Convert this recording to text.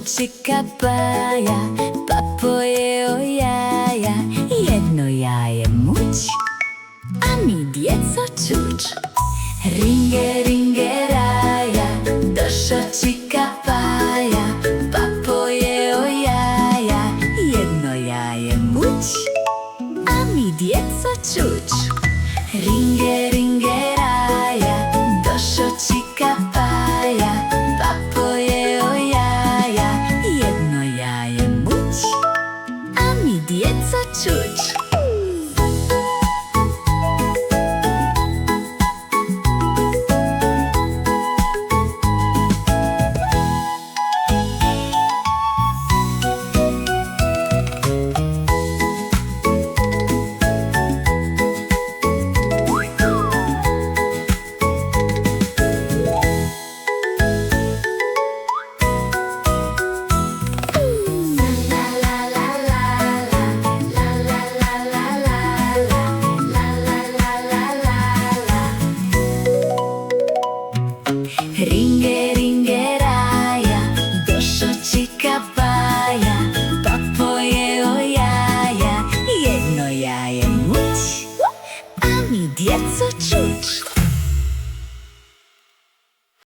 čika paja, pa pojeo jaja, jedno jaje muć, a mi djeco čuč. Ringe, ringe, raja, došo čika paja, pa pojeo jaja, jedno jaje muć, a mi djeco čuč. Ringe, ringe, raja, došo čika paja, pa pojeo jaja, jedno jaje muć, a mi djeco čuč. Ring